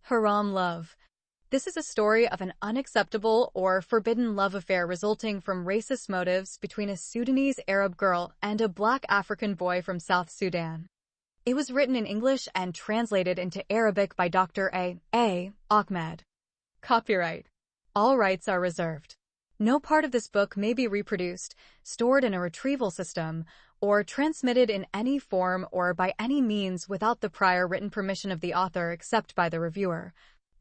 Haram love. This is a story of an unacceptable or forbidden love affair resulting from racist motives between a Sudanese Arab girl and a black African boy from South Sudan. It was written in English and translated into Arabic by Dr. A. Ahmed. Copyright. All rights are reserved. No part of this book may be reproduced, stored in a retrieval system, or transmitted in any form or by any means without the prior written permission of the author except by the reviewer,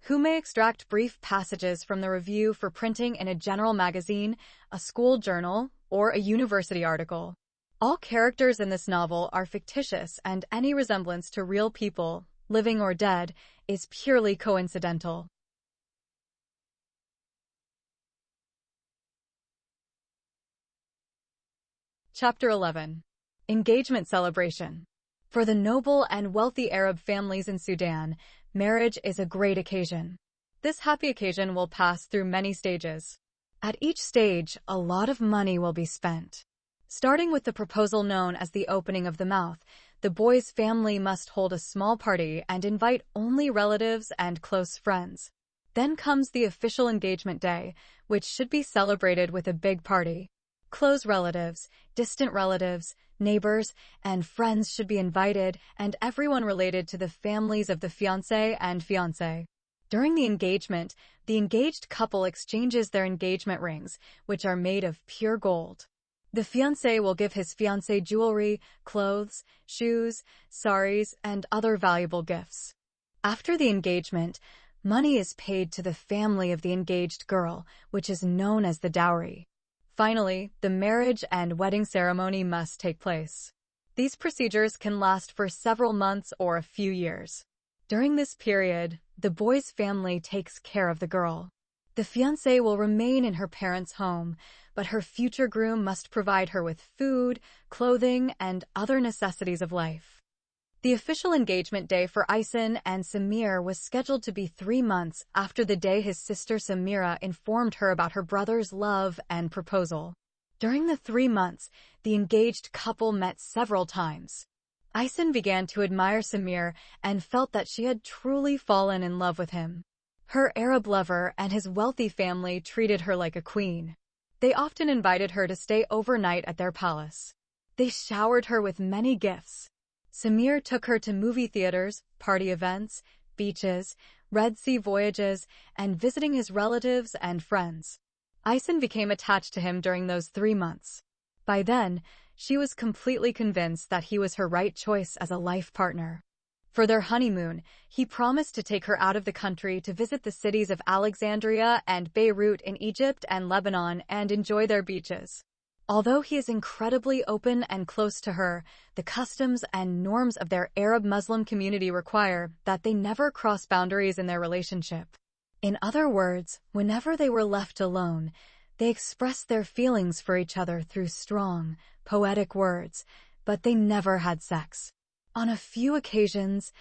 who may extract brief passages from the review for printing in a general magazine, a school journal, or a university article. All characters in this novel are fictitious and any resemblance to real people, living or dead, is purely coincidental. Chapter 11. Engagement Celebration. For the noble and wealthy Arab families in Sudan, marriage is a great occasion. This happy occasion will pass through many stages. At each stage, a lot of money will be spent. Starting with the proposal known as the opening of the mouth, the boy's family must hold a small party and invite only relatives and close friends. Then comes the official engagement day, which should be celebrated with a big party. Close relatives, distant relatives, neighbors, and friends should be invited, and everyone related to the families of the fiancé and fiancée. During the engagement, the engaged couple exchanges their engagement rings, which are made of pure gold. The fiancé will give his fiancée jewelry, clothes, shoes, saris, and other valuable gifts. After the engagement, money is paid to the family of the engaged girl, which is known as the dowry. Finally, the marriage and wedding ceremony must take place. These procedures can last for several months or a few years. During this period, the boy's family takes care of the girl. The fiancée will remain in her parents' home, but her future groom must provide her with food, clothing, and other necessities of life. The official engagement day for Aysen and Samir was scheduled to be 3 months after the day his sister Samira informed her about her brother's love and proposal. During the 3 months, the engaged couple met several times. Aysen began to admire Samir and felt that she had truly fallen in love with him. Her Arab lover and his wealthy family treated her like a queen. They often invited her to stay overnight at their palace. They showered her with many gifts. Samir took her to movie theaters, party events, beaches, Red Sea voyages, and visiting his relatives and friends. Aysen became attached to him during those 3 months. By then, she was completely convinced that he was her right choice as a life partner. For their honeymoon, he promised to take her out of the country to visit the cities of Alexandria and Beirut in Egypt and Lebanon and enjoy their beaches. Although he is incredibly open and close to her, the customs and norms of their Arab Muslim community require that they never cross boundaries in their relationship. In other words, whenever they were left alone, they expressed their feelings for each other through strong, poetic words, but they never had sex. On a few occasions,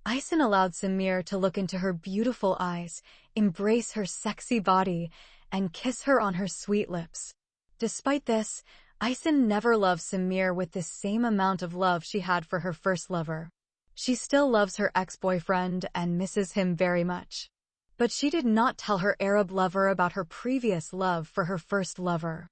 Aysen allowed Samir to look into her beautiful eyes, embrace her sexy body, and kiss her on her sweet lips. Despite this, Aysen never loved Samir with the same amount of love she had for her first lover. She still loves her ex-boyfriend and misses him very much. But she did not tell her Arab lover about her previous love for her first lover.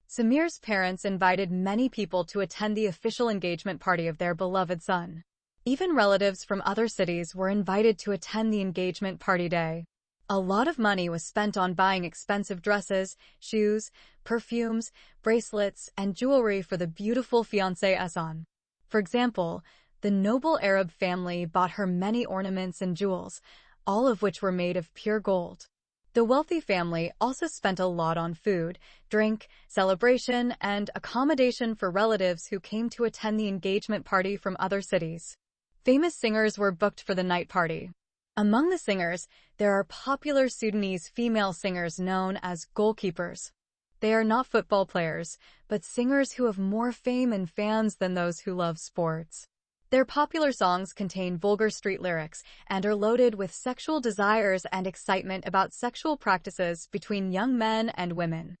Samir's parents invited many people to attend the official engagement party of their beloved son. Even relatives from other cities were invited to attend the engagement party day. A lot of money was spent on buying expensive dresses, shoes, perfumes, bracelets, and jewelry for the beautiful fiancée Aysen. For example, the noble Arab family bought her many ornaments and jewels, all of which were made of pure gold. The wealthy family also spent a lot on food, drink, celebration, and accommodation for relatives who came to attend the engagement party from other cities. Famous singers were booked for the night party. Among the singers, there are popular Sudanese female singers known as goalkeepers. They are not football players, but singers who have more fame and fans than those who love sports. Their popular songs contain vulgar street lyrics and are loaded with sexual desires and excitement about sexual practices between young men and women.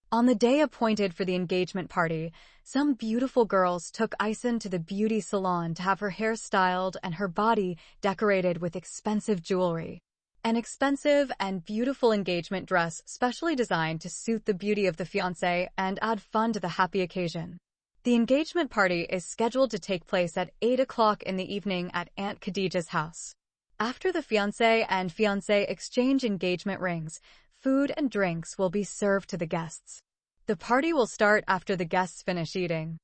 On the day appointed for the engagement party, some beautiful girls took Aysen to the beauty salon to have her hair styled and her body decorated with expensive jewelry. An expensive and beautiful engagement dress specially designed to suit the beauty of the fiancé and add fun to the happy occasion. The engagement party is scheduled to take place at 8 o'clock in the evening at Aunt Khadija's house. After the fiancé and fiancée exchange engagement rings, food and drinks will be served to the guests. The party will start after the guests finish eating.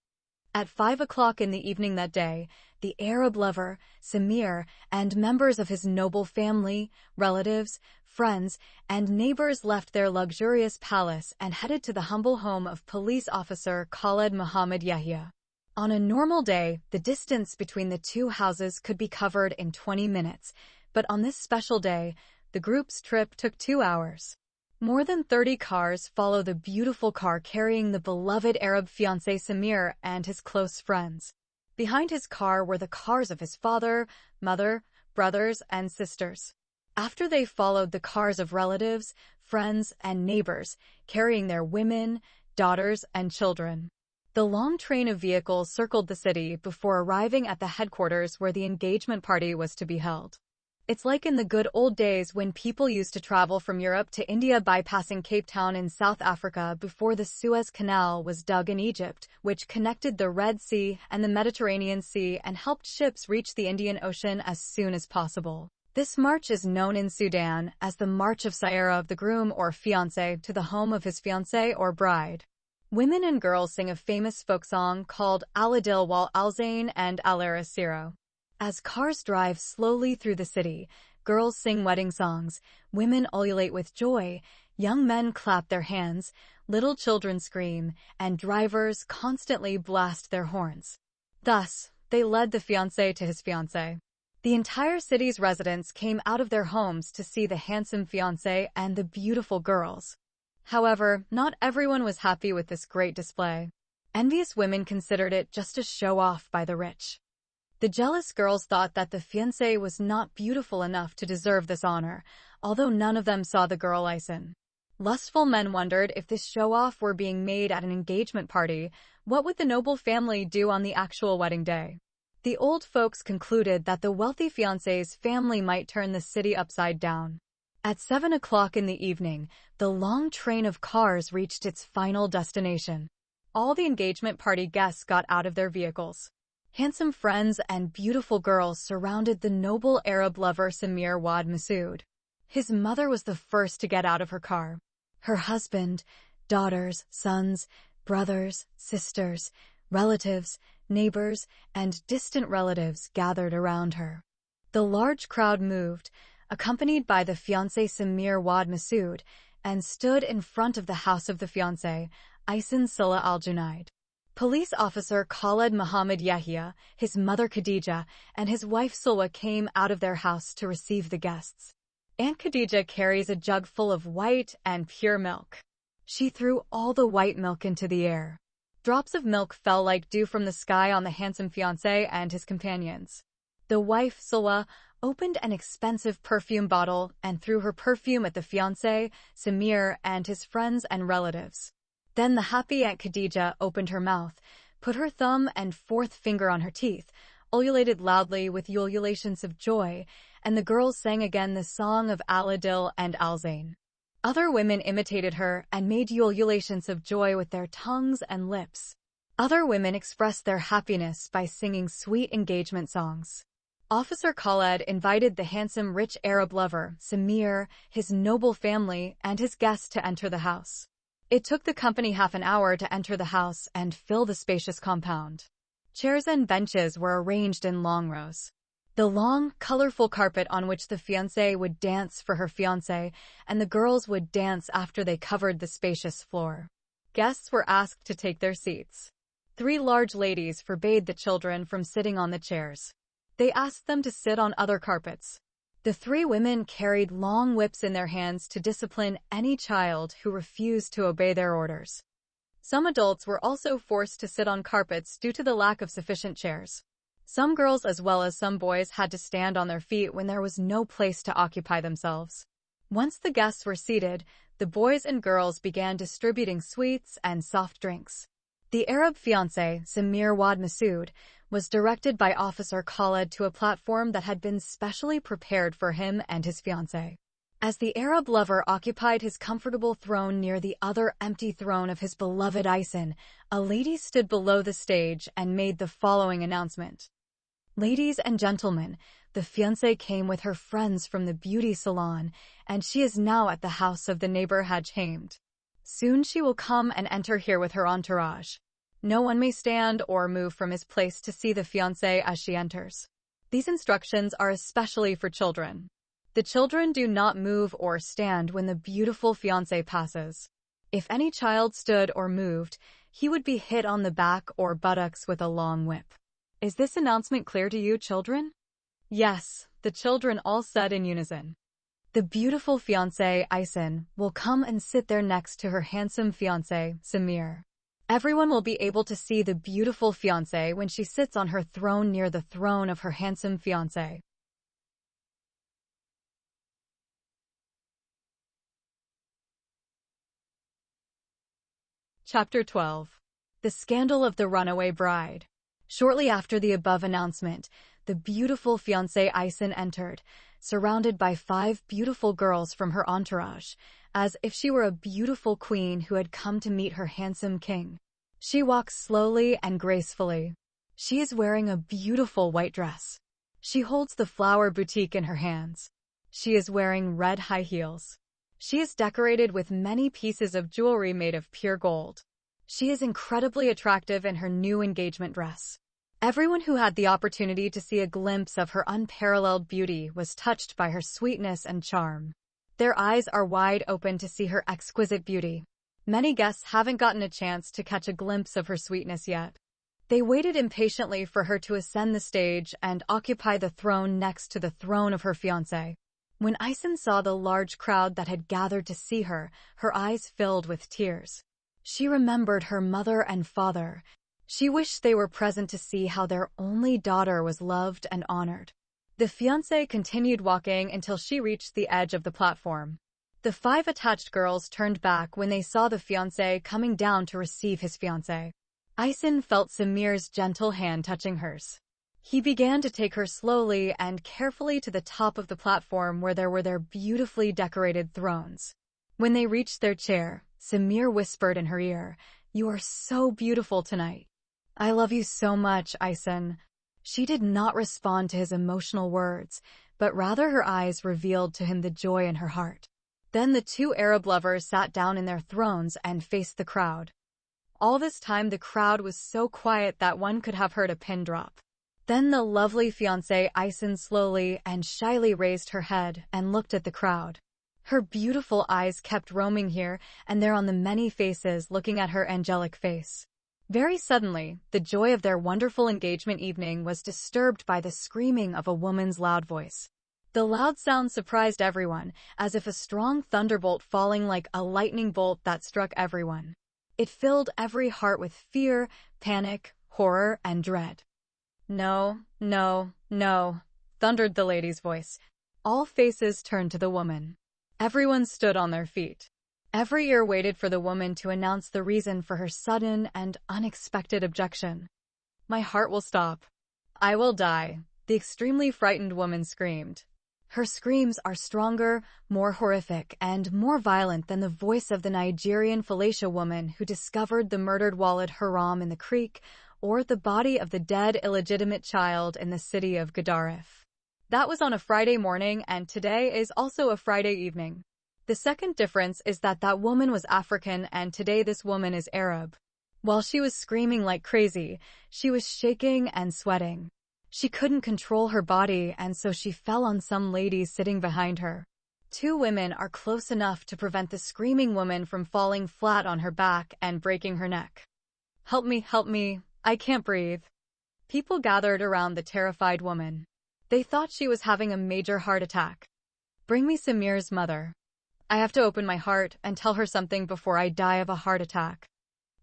At 5 o'clock in the evening that day, the Arab lover, Samir, and members of his noble family, relatives, friends, and neighbors left their luxurious palace and headed to the humble home of police officer Khaled Mohammed Yahya. On a normal day, the distance between the two houses could be covered in 20 minutes, but on this special day, the group's trip took 2 hours. More than 30 cars follow the beautiful car carrying the beloved Arab fiancé Samir and his close friends. Behind his car were the cars of his father, mother, brothers, and sisters. After they followed the cars of relatives, friends, and neighbors, carrying their women, daughters, and children. The long train of vehicles circled the city before arriving at the headquarters where the engagement party was to be held. It's like in the good old days when people used to travel from Europe to India bypassing Cape Town in South Africa before the Suez Canal was dug in Egypt, which connected the Red Sea and the Mediterranean Sea and helped ships reach the Indian Ocean as soon as possible. This march is known in Sudan as the March of Sayara of the groom or fiancé to the home of his fiancée or bride. Women and girls sing a famous folk song called Al-Adil wal Al-Zain and Al-Arasiro. As cars drive slowly through the city, girls sing wedding songs, women ululate with joy, young men clap their hands, little children scream, and drivers constantly blast their horns. Thus, they led the fiancé to his fiancée. The entire city's residents came out of their homes to see the handsome fiancé and the beautiful girls. However, not everyone was happy with this great display. Envious women considered it just a show-off by the rich. The jealous girls thought that the fiancé was not beautiful enough to deserve this honor, although none of them saw the girl Ison. Lustful men wondered if this show-off were being made at an engagement party, what would the noble family do on the actual wedding day? The old folks concluded that the wealthy fiancé's family might turn the city upside down. At 7 o'clock in the evening, the long train of cars reached its final destination. All the engagement party guests got out of their vehicles. Handsome friends and beautiful girls surrounded the noble Arab lover Samir Wad Masood. His mother was the first to get out of her car. Her husband, daughters, sons, brothers, sisters, relatives, neighbors, and distant relatives gathered around her. The large crowd moved, accompanied by the fiancé Samir Wad Masood, and stood in front of the house of the fiancé, Ison Sulla al-Junaid. Police officer Khaled Mohammed Yahya, his mother Khadija, and his wife Sulwa came out of their house to receive the guests. Aunt Khadija carries a jug full of white and pure milk. She threw all the white milk into the air. Drops of milk fell like dew from the sky on the handsome fiancé and his companions. The wife, Sulwa, opened an expensive perfume bottle and threw her perfume at the fiancé, Samir, and his friends and relatives. Then the happy Aunt Khadija opened her mouth, put her thumb and fourth finger on her teeth, ululated loudly with ululations of joy, and the girls sang again the song of Al-Adil and Al-Zain. Other women imitated her and made ululations of joy with their tongues and lips. Other women expressed their happiness by singing sweet engagement songs. Officer Khaled invited the handsome rich Arab lover, Samir, his noble family, and his guests to enter the house. It took the company half an hour to enter the house and fill the spacious compound. Chairs and benches were arranged in long rows. The long, colorful carpet on which the fiancée would dance for her fiancé, and the girls would dance after they covered the spacious floor. Guests were asked to take their seats. 3 large ladies forbade the children from sitting on the chairs. They asked them to sit on other carpets. The 3 women carried long whips in their hands to discipline any child who refused to obey their orders. Some adults were also forced to sit on carpets due to the lack of sufficient chairs. Some girls as well as some boys had to stand on their feet when there was no place to occupy themselves. Once the guests were seated, the boys and girls began distributing sweets and soft drinks. The Arab fiancé, Samir Wad Masood, was directed by Officer Khaled to a platform that had been specially prepared for him and his fiancée. As the Arab lover occupied his comfortable throne near the other empty throne of his beloved Isin, a lady stood below the stage and made the following announcement. Ladies and gentlemen, the fiancée came with her friends from the beauty salon, and she is now at the house of the neighbor Hajj Hamd. Soon she will come and enter here with her entourage. No one may stand or move from his place to see the fiancée as she enters. These instructions are especially for children. The children do not move or stand when the beautiful fiancé passes. If any child stood or moved, he would be hit on the back or buttocks with a long whip. Is this announcement clear to you, children? Yes, the children all said in unison. The beautiful fiancée, Isin, will come and sit there next to her handsome fiancé, Samir. Everyone will be able to see the beautiful fiancée when she sits on her throne near the throne of her handsome fiancé. Chapter 12. The Scandal of the Runaway Bride. Shortly after the above announcement, the beautiful fiancée Isin entered, surrounded by 5 beautiful girls from her entourage, as if she were a beautiful queen who had come to meet her handsome king. She walks slowly and gracefully. She is wearing a beautiful white dress. She holds the flower boutique in her hands. She is wearing red high heels. She is decorated with many pieces of jewelry made of pure gold. She is incredibly attractive in her new engagement dress. Everyone who had the opportunity to see a glimpse of her unparalleled beauty was touched by her sweetness and charm. Their eyes are wide open to see her exquisite beauty. Many guests haven't gotten a chance to catch a glimpse of her sweetness yet. They waited impatiently for her to ascend the stage and occupy the throne next to the throne of her fiancé. When Isin saw the large crowd that had gathered to see her, her eyes filled with tears. She remembered her mother and father. She wished they were present to see how their only daughter was loved and honored. The fiancée continued walking until she reached the edge of the platform. The 5 attached girls turned back when they saw the fiancé coming down to receive his fiancée. Isin felt Samir's gentle hand touching hers. He began to take her slowly and carefully to the top of the platform where there were their beautifully decorated thrones. When they reached their chair, Samir whispered in her ear, "You are so beautiful tonight." "I love you so much, Isin." She did not respond to his emotional words, but rather her eyes revealed to him the joy in her heart. Then the 2 Arab lovers sat down in their thrones and faced the crowd. All this time the crowd was so quiet that one could have heard a pin drop. Then the lovely fiancée Isin slowly and shyly raised her head and looked at the crowd. Her beautiful eyes kept roaming here and there on the many faces looking at her angelic face. Very suddenly, the joy of their wonderful engagement evening was disturbed by the screaming of a woman's loud voice. The loud sound surprised everyone, as if a strong thunderbolt falling like a lightning bolt that struck everyone. It filled every heart with fear, panic, horror, and dread. "No, no, no," thundered the lady's voice. All faces turned to the woman. Everyone stood on their feet. Every ear waited for the woman to announce the reason for her sudden and unexpected objection. "My heart will stop. I will die," the extremely frightened woman screamed. Her screams are stronger, more horrific, and more violent than the voice of the Nigerian Felicia woman who discovered the murdered Walid Haram in the creek, or the body of the dead illegitimate child in the city of Gadaref. That was on a Friday morning, and today is also a Friday evening. The second difference is that that woman was African and today this woman is Arab. While she was screaming like crazy, she was shaking and sweating. She couldn't control her body, and so she fell on some ladies sitting behind her. 2 women are close enough to prevent the screaming woman from falling flat on her back and breaking her neck. Help me, I can't breathe." People gathered around the terrified woman. They thought she was having a major heart attack. "Bring me Samir's mother. I have to open my heart and tell her something before I die of a heart attack."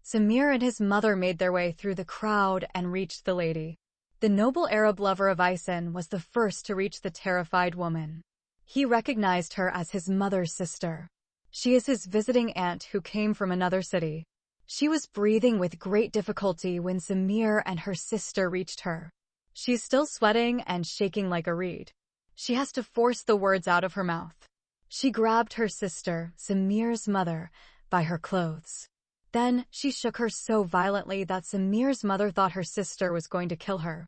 Samir and his mother made their way through the crowd and reached the lady. The noble Arab lover of Isin was the first to reach the terrified woman. He recognized her as his mother's sister. She is his visiting aunt who came from another city. She was breathing with great difficulty when Samir and her sister reached her. She's still sweating and shaking like a reed. She has to force the words out of her mouth. She grabbed her sister, Samir's mother, by her clothes. Then she shook her so violently that Samir's mother thought her sister was going to kill her.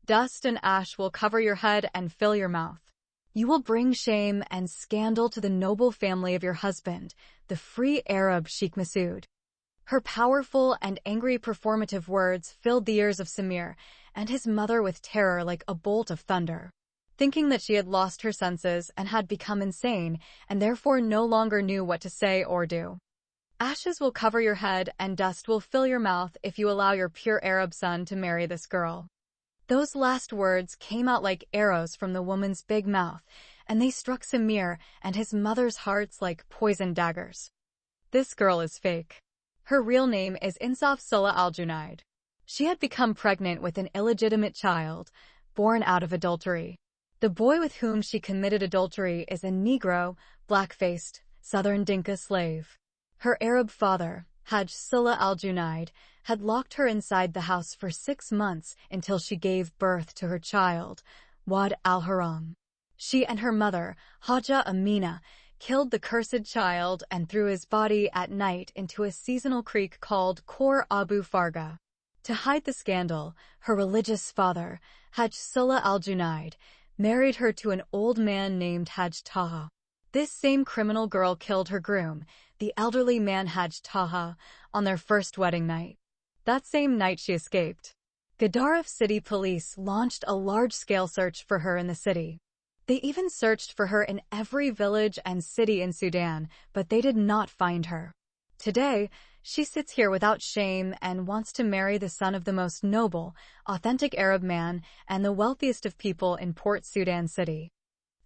Dust and ash will cover your head and fill your mouth. You will bring shame and scandal to the noble family of your husband, the free Arab Sheikh Masood. Her powerful and angry performative words filled the ears of Samir and his mother with terror like a bolt of thunder. Thinking that she had lost her senses and had become insane and therefore no longer knew what to say or do. Ashes will cover your head and dust will fill your mouth if you allow your pure Arab son to marry this girl. Those last words came out like arrows from the woman's big mouth, and they struck Samir and his mother's hearts like poison daggers. This girl is fake. Her real name is Insaf Sulla al-Junaid. She had become pregnant with an illegitimate child, born out of adultery. The boy with whom she committed adultery is a Negro, black-faced, Southern Dinka slave. Her Arab father, Hajj Sulla al-Junaid, had locked her inside the house for 6 months until she gave birth to her child, Wad al-Haram. She and her mother, Haja Amina, killed the cursed child and threw his body at night into a seasonal creek called Khor Abu Farga. To hide the scandal, her religious father, Hajj Sulla al-Junaid, married her to an old man named Hajj Taha. This same criminal girl killed her groom, the elderly man Hajj Taha, on their first wedding night. That same night she escaped. Gaddaraf City Police launched a large-scale search for her in the city. They even searched for her in every village and city in Sudan, but they did not find her. Today, she sits here without shame and wants to marry the son of the most noble, authentic Arab man and the wealthiest of people in Port Sudan City.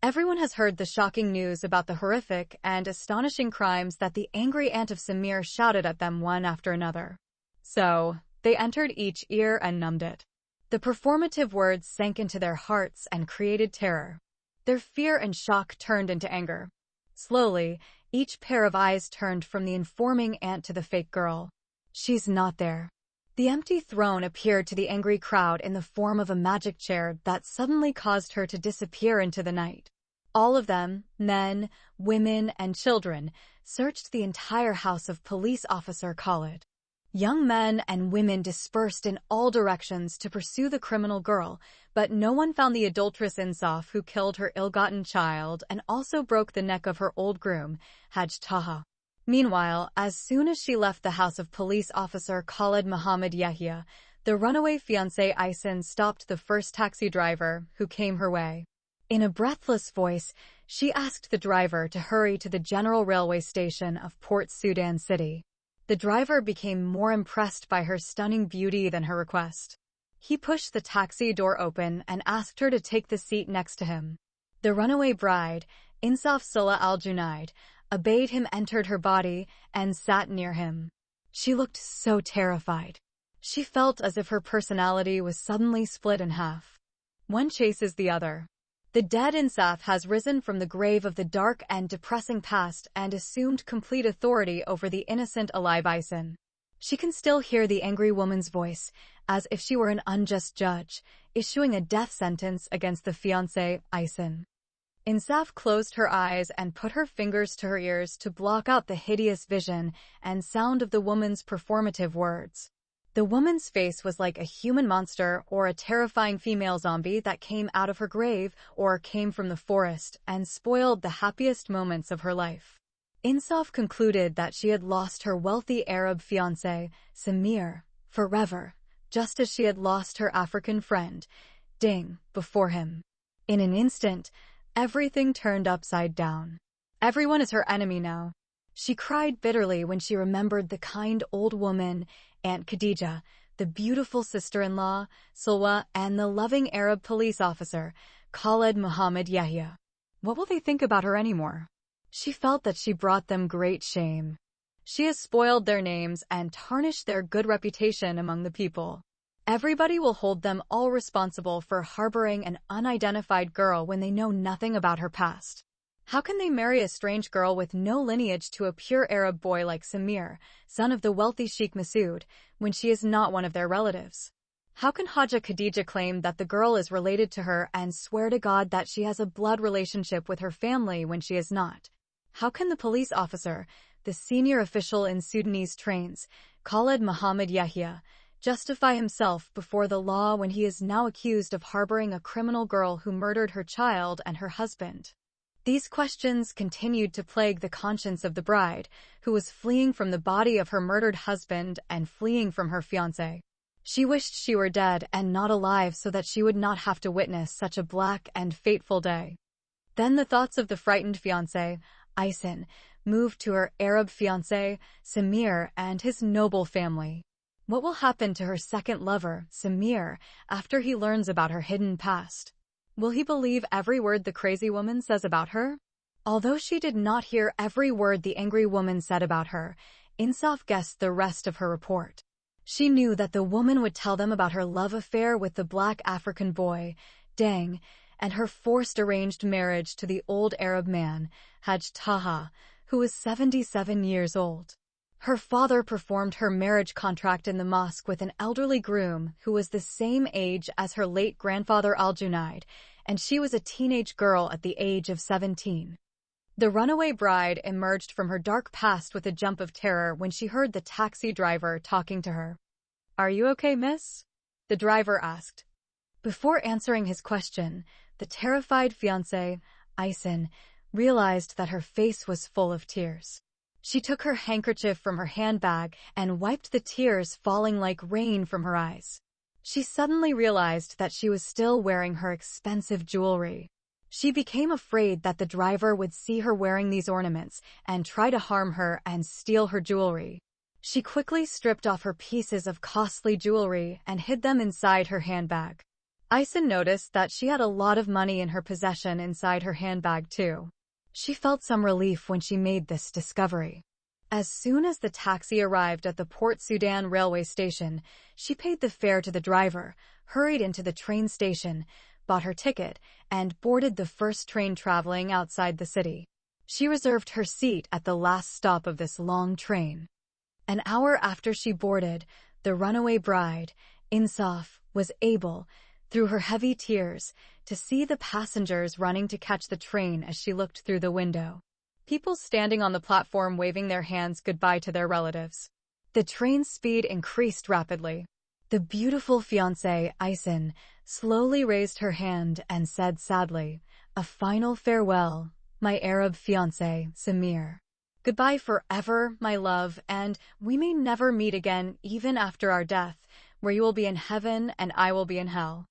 Everyone has heard the shocking news about the horrific and astonishing crimes that the angry aunt of Samir shouted at them one after another. So, they entered each ear and numbed it. The performative words sank into their hearts and created terror. Their fear and shock turned into anger. Slowly, each pair of eyes turned from the informing aunt to the fake girl. She's not there. The empty throne appeared to the angry crowd in the form of a magic chair that suddenly caused her to disappear into the night. All of them, men, women, and children, searched the entire house of police officer Khalid. Young men and women dispersed in all directions to pursue the criminal girl, but no one found the adulteress Insaf who killed her ill-gotten child and also broke the neck of her old groom, Hajj Taha. Meanwhile, as soon as she left the house of police officer Khalid Muhammad Yahya, the runaway fiancé Aysen stopped the first taxi driver who came her way. In a breathless voice, she asked the driver to hurry to the general railway station of Port Sudan City. The driver became more impressed by her stunning beauty than her request. He pushed the taxi door open and asked her to take the seat next to him. The runaway bride, Insaf Sulla al-Junaid, obeyed him, entered her body, and sat near him. She looked so terrified. She felt as if her personality was suddenly split in half. One chases the other. The dead Insaf has risen from the grave of the dark and depressing past and assumed complete authority over the innocent alive Aysen. She can still hear the angry woman's voice, as if she were an unjust judge, issuing a death sentence against the fiancé, Aysen. Insaf closed her eyes and put her fingers to her ears to block out the hideous vision and sound of the woman's performative words. The woman's face was like a human monster or a terrifying female zombie that came out of her grave or came from the forest and spoiled the happiest moments of her life. Insaf concluded that she had lost her wealthy Arab fiancé, Samir, forever, just as she had lost her African friend, Ding, before him. In an instant, everything turned upside down. Everyone is her enemy now. She cried bitterly when she remembered the kind old woman, Aunt Khadija, the beautiful sister-in-law, Sulwa, and the loving Arab police officer, Khalid Muhammad Yahya. What will they think about her anymore? She felt that she brought them great shame. She has spoiled their names and tarnished their good reputation among the people. Everybody will hold them all responsible for harboring an unidentified girl when they know nothing about her past. How can they marry a strange girl with no lineage to a pure Arab boy like Samir, son of the wealthy Sheikh Masood, when she is not one of their relatives? How can Haja Khadija claim that the girl is related to her and swear to God that she has a blood relationship with her family when she is not? How can the police officer, the senior official in Sudanese trains, Khalid Mohammed Yahya, justify himself before the law when he is now accused of harboring a criminal girl who murdered her child and her husband? These questions continued to plague the conscience of the bride, who was fleeing from the body of her murdered husband and fleeing from her fiancé. She wished she were dead and not alive so that she would not have to witness such a black and fateful day. Then the thoughts of the frightened fiancé, Aysen, moved to her Arab fiancé, Samir, and his noble family. What will happen to her second lover, Samir, after he learns about her hidden past? Will he believe every word the crazy woman says about her? Although she did not hear every word the angry woman said about her, Insaf guessed the rest of her report. She knew that the woman would tell them about her love affair with the black African boy, Deng, and her forced arranged marriage to the old Arab man, Haj Taha, who was 77 years old. Her father performed her marriage contract in the mosque with an elderly groom who was the same age as her late grandfather Al-Junaid, and she was a teenage girl at the age of 17. The runaway bride emerged from her dark past with a jump of terror when she heard the taxi driver talking to her. "Are you okay, miss?" the driver asked. Before answering his question, the terrified fiancé, Aysen, realized that her face was full of tears. She took her handkerchief from her handbag and wiped the tears falling like rain from her eyes. She suddenly realized that she was still wearing her expensive jewelry. She became afraid that the driver would see her wearing these ornaments and try to harm her and steal her jewelry. She quickly stripped off her pieces of costly jewelry and hid them inside her handbag. Aysen noticed that she had a lot of money in her possession inside her handbag too. She felt some relief when she made this discovery. As soon as the taxi arrived at the Port Sudan railway station, she paid the fare to the driver, hurried into the train station, bought her ticket, and boarded the first train traveling outside the city. She reserved her seat at the last stop of this long train. An hour after she boarded, the runaway bride, Insaf, was able, through her heavy tears, to see the passengers running to catch the train as she looked through the window. People standing on the platform waving their hands goodbye to their relatives. The train's speed increased rapidly. The beautiful fiancée, Aysen, slowly raised her hand and said sadly, "A final farewell, my Arab fiancé, Samir. Goodbye forever, my love, and we may never meet again even after our death, where you will be in heaven and I will be in hell."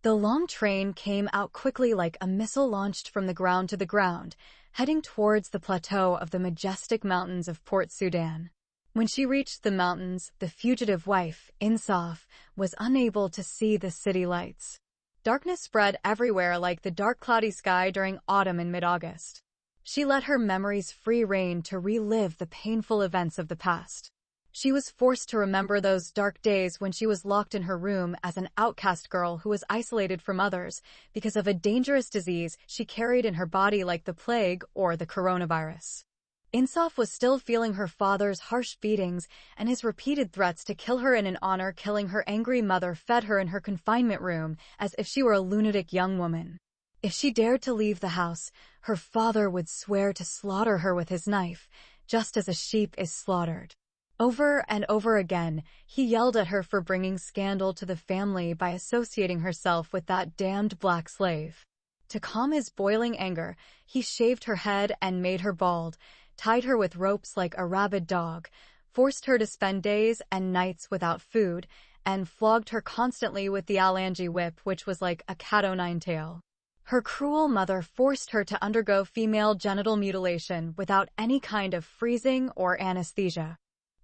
The long train came out quickly like a missile launched from the ground to the ground, heading towards the plateau of the majestic mountains of Port Sudan. When she reached the mountains, the fugitive wife, Insaf, was unable to see the city lights. Darkness spread everywhere like the dark cloudy sky during autumn in mid-August. She let her memories free rein to relive the painful events of the past. She was forced to remember those dark days when she was locked in her room as an outcast girl who was isolated from others because of a dangerous disease she carried in her body like the plague or the coronavirus. Insaf was still feeling her father's harsh beatings, and his repeated threats to kill her in an honor-killing her angry mother fed her in her confinement room as if she were a lunatic young woman. If she dared to leave the house, her father would swear to slaughter her with his knife, just as a sheep is slaughtered. Over and over again, he yelled at her for bringing scandal to the family by associating herself with that damned black slave. To calm his boiling anger, he shaved her head and made her bald, tied her with ropes like a rabid dog, forced her to spend days and nights without food, and flogged her constantly with the Alangi whip, which was like a cat-o'-nine-tail. Her cruel mother forced her to undergo female genital mutilation without any kind of freezing or anesthesia.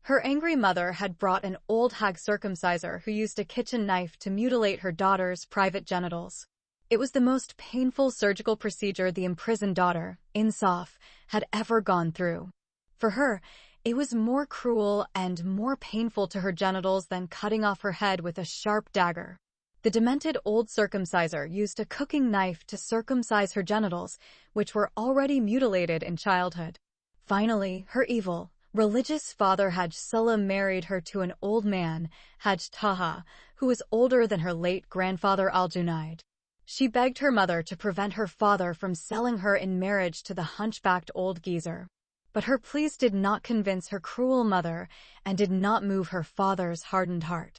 Her angry mother had brought an old hag circumciser who used a kitchen knife to mutilate her daughter's private genitals. It was the most painful surgical procedure the imprisoned daughter, Insaf, had ever gone through. For her, it was more cruel and more painful to her genitals than cutting off her head with a sharp dagger. The demented old circumciser used a cooking knife to circumcise her genitals, which were already mutilated in childhood. Finally, her evil, Religious father Hajj Sulla married her to an old man, Hajj Taha, who was older than her late grandfather Al-Junaid. She begged her mother to prevent her father from selling her in marriage to the hunchbacked old geezer. But her pleas did not convince her cruel mother and did not move her father's hardened heart.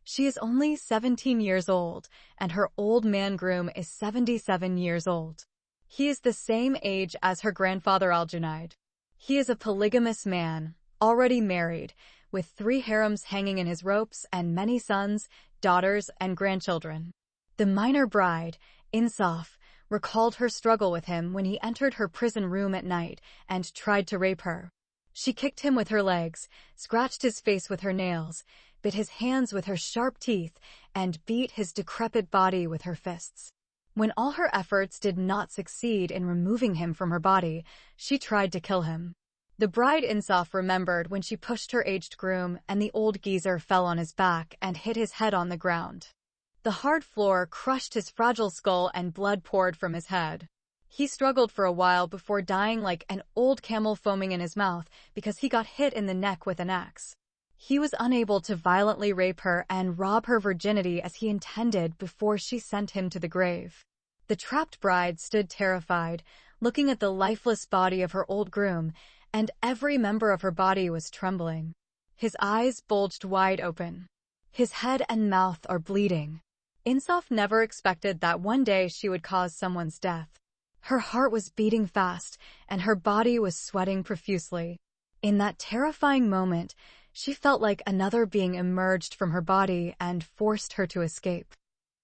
She is only 17 years old, and her old man groom is 77 years old. He is the same age as her grandfather Al-Junaid. He is a polygamous man, already married, with 3 harems hanging in his ropes and many sons, daughters, and grandchildren. The minor bride, Insaf, recalled her struggle with him when he entered her prison room at night and tried to rape her. She kicked him with her legs, scratched his face with her nails, bit his hands with her sharp teeth, and beat his decrepit body with her fists. When all her efforts did not succeed in removing him from her body, she tried to kill him. The bride Insaf remembered when she pushed her aged groom and the old geezer fell on his back and hit his head on the ground. The hard floor crushed his fragile skull and blood poured from his head. He struggled for a while before dying like an old camel foaming in his mouth because he got hit in the neck with an axe. He was unable to violently rape her and rob her virginity as he intended before she sent him to the grave. The trapped bride stood terrified, looking at the lifeless body of her old groom, and every member of her body was trembling. His eyes bulged wide open. His head and mouth are bleeding. Insaf never expected that one day she would cause someone's death. Her heart was beating fast, and her body was sweating profusely. In that terrifying moment, she felt like another being emerged from her body and forced her to escape.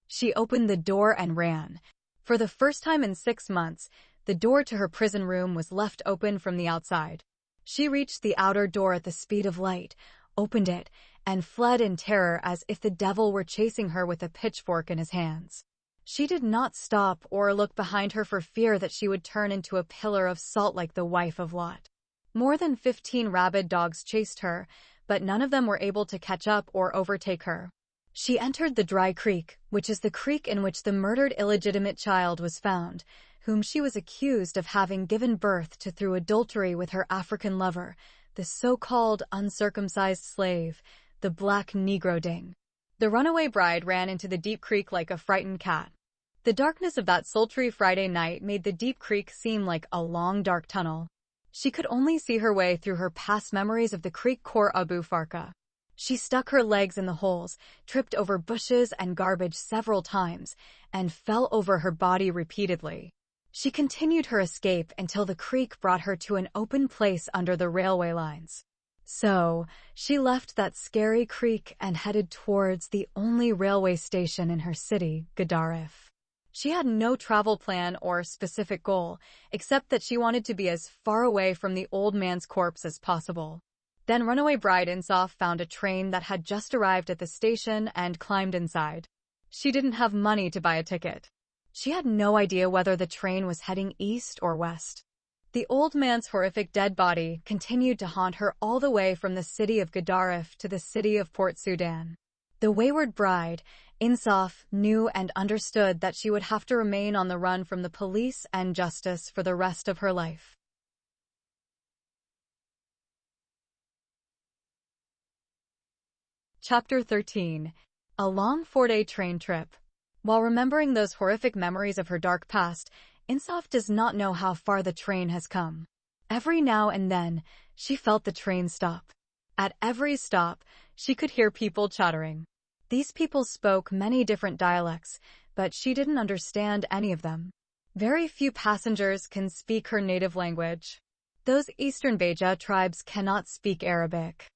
She opened the door and ran. For the first time in 6 months, the door to her prison room was left open from the outside. She reached the outer door at the speed of light, opened it, and fled in terror as if the devil were chasing her with a pitchfork in his hands. She did not stop or look behind her for fear that she would turn into a pillar of salt like the wife of Lot. More than 15 rabid dogs chased her, but none of them were able to catch up or overtake her. She entered the Dry Creek, which is the creek in which the murdered illegitimate child was found, whom she was accused of having given birth to through adultery with her African lover, the so-called uncircumcised slave, the black Negro Ding. The runaway bride ran into the deep creek like a frightened cat. The darkness of that sultry Friday night made the deep creek seem like a long dark tunnel. She could only see her way through her past memories of the creek Khor Abu Farka. She stuck her legs in the holes, tripped over bushes and garbage several times, and fell over her body repeatedly. She continued her escape until the creek brought her to an open place under the railway lines. So, she left that scary creek and headed towards the only railway station in her city, Gedaref. She had no travel plan or specific goal, except that she wanted to be as far away from the old man's corpse as possible. Then runaway bride Insaf found a train that had just arrived at the station and climbed inside. She didn't have money to buy a ticket. She had no idea whether the train was heading east or west. The old man's horrific dead body continued to haunt her all the way from the city of Gedaref to the city of Port Sudan. The wayward bride, Insaf, knew and understood that she would have to remain on the run from the police and justice for the rest of her life. Chapter 13. A long 4-day train trip. While remembering those horrific memories of her dark past, Insaf does not know how far the train has come. Every now and then, she felt the train stop. At every stop, she could hear people chattering. These people spoke many different dialects, but she didn't understand any of them. Very few passengers can speak her native language. Those Eastern Beja tribes cannot speak Arabic.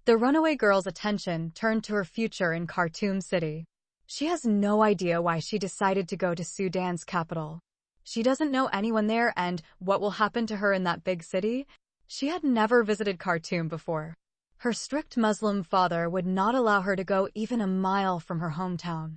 The runaway girl's attention turned to her future in Khartoum City. She has no idea why she decided to go to Sudan's capital. She doesn't know anyone there and what will happen to her in that big city. She had never visited Khartoum before. Her strict Muslim father would not allow her to go even a mile from her hometown.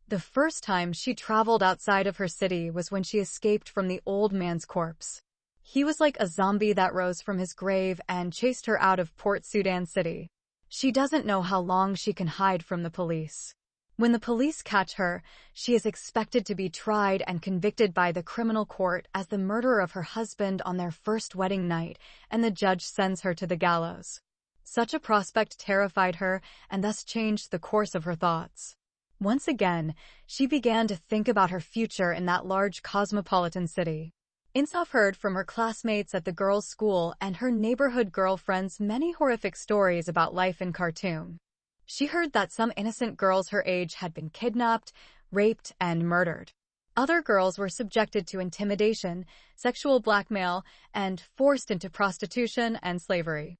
The first time she traveled outside of her city was when she escaped from the old man's corpse. He was like a zombie that rose from his grave and chased her out of Port Sudan City. She doesn't know how long she can hide from the police. When the police catch her, she is expected to be tried and convicted by the criminal court as the murderer of her husband on their first wedding night, and the judge sends her to the gallows. Such a prospect terrified her and thus changed the course of her thoughts. Once again, she began to think about her future in that large cosmopolitan city. Insaf heard from her classmates at the girls' school and her neighborhood girlfriends many horrific stories about life in Khartoum. She heard that some innocent girls her age had been kidnapped, raped, and murdered. Other girls were subjected to intimidation, sexual blackmail, and forced into prostitution and slavery.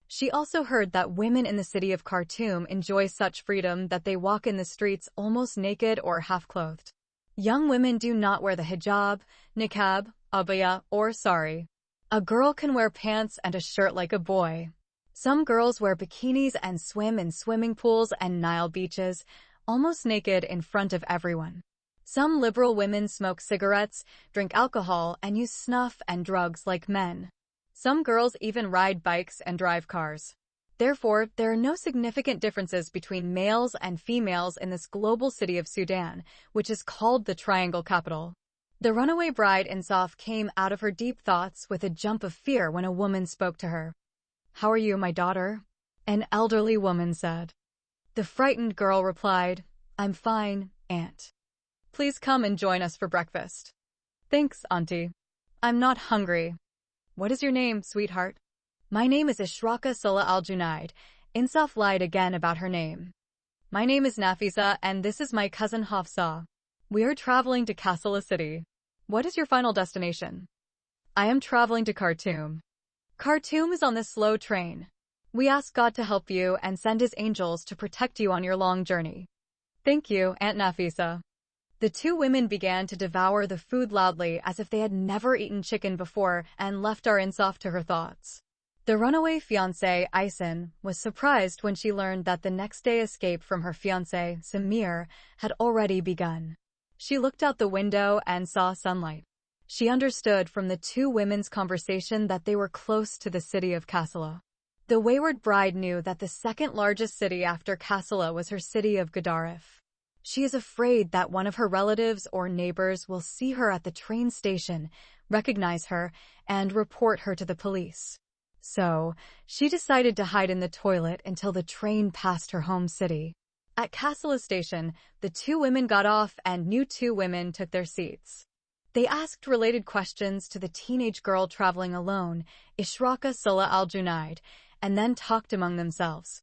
She also heard that women in the city of Khartoum enjoy such freedom that they walk in the streets almost naked or half-clothed. Young women do not wear the hijab, niqab, abaya, or sari. A girl can wear pants and a shirt like a boy. Some girls wear bikinis and swim in swimming pools and Nile beaches, almost naked in front of everyone. Some liberal women smoke cigarettes, drink alcohol, and use snuff and drugs like men. Some girls even ride bikes and drive cars. Therefore, there are no significant differences between males and females in this global city of Sudan, which is called the Triangle Capital. The runaway bride Insaf came out of her deep thoughts with a jump of fear when a woman spoke to her. "How are you, my daughter?" an elderly woman said. The frightened girl replied, "I'm fine, Aunt. Please come and join us for breakfast." "Thanks, Auntie. I'm not hungry." "What is your name, sweetheart?" "My name is Ishraka Salah al-Junaid." Insaf lied again about her name. "My name is Nafisa, and this is my cousin Hafsa. We are traveling to Kassala City." "What is your final destination?" "I am traveling to Khartoum." "Khartoum is on this slow train. We ask God to help you and send his angels to protect you on your long journey." "Thank you, Aunt Nafisa." The two women began to devour the food loudly as if they had never eaten chicken before and left our Insaf to her thoughts. The runaway fiancé, Aysen, was surprised when she learned that the next day escape from her fiancé, Samir, had already begun. She looked out the window and saw sunlight. She understood from the two women's conversation that they were close to the city of Kassala. The wayward bride knew that the second largest city after Kassala was her city of Gedaref. She is afraid that one of her relatives or neighbors will see her at the train station, recognize her, and report her to the police. So, she decided to hide in the toilet until the train passed her home city. At Kassala station, the two women got off and new two women took their seats. They asked related questions to the teenage girl traveling alone, Ishraka Salah al-Junaid, and then talked among themselves.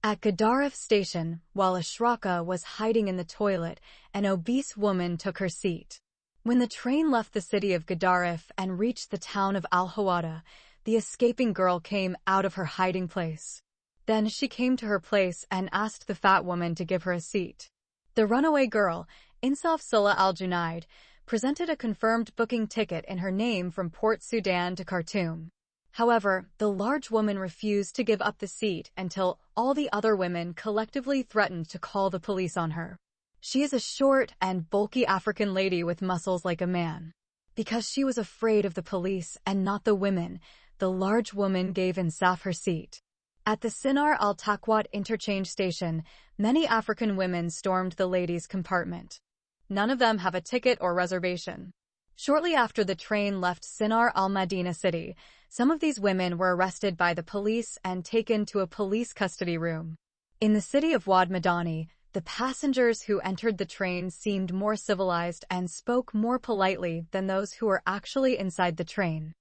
At Gedaref station, while Ishraka was hiding in the toilet, an obese woman took her seat. When the train left the city of Gedaref and reached the town of Al-Hawada, the escaping girl came out of her hiding place. Then she came to her place and asked the fat woman to give her a seat. The runaway girl, Insaf Salah al-Junaid, presented a confirmed booking ticket in her name from Port Sudan to Khartoum. However, the large woman refused to give up the seat until all the other women collectively threatened to call the police on her. She is a short and bulky African lady with muscles like a man. Because she was afraid of the police and not the women, the large woman gave Insaf her seat. At the Sinar al-Takwat interchange station, many African women stormed the ladies' compartment. None of them have a ticket or reservation. Shortly after the train left Sinar al-Madina city, some of these women were arrested by the police and taken to a police custody room. In the city of Wad Madani, the passengers who entered the train seemed more civilized and spoke more politely than those who were actually inside the train.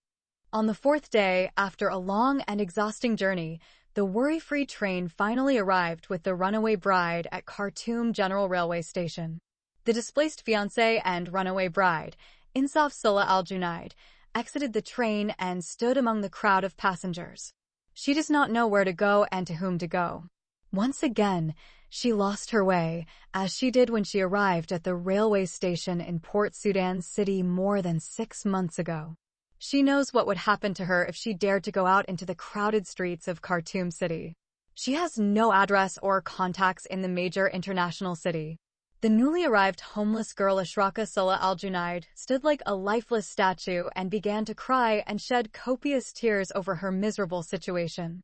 On the fourth day, after a long and exhausting journey, the worry-free train finally arrived with the runaway bride at Khartoum General Railway Station. The displaced fiancé and runaway bride, Insaf Salah al-Junaid, exited the train and stood among the crowd of passengers. She does not know where to go and to whom to go. Once again, she lost her way, as she did when she arrived at the railway station in Port Sudan City more than 6 months ago. She knows what would happen to her if she dared to go out into the crowded streets of Khartoum City. She has no address or contacts in the major international city. The newly arrived homeless girl Ishraka Salah al-Junaid stood like a lifeless statue and began to cry and shed copious tears over her miserable situation.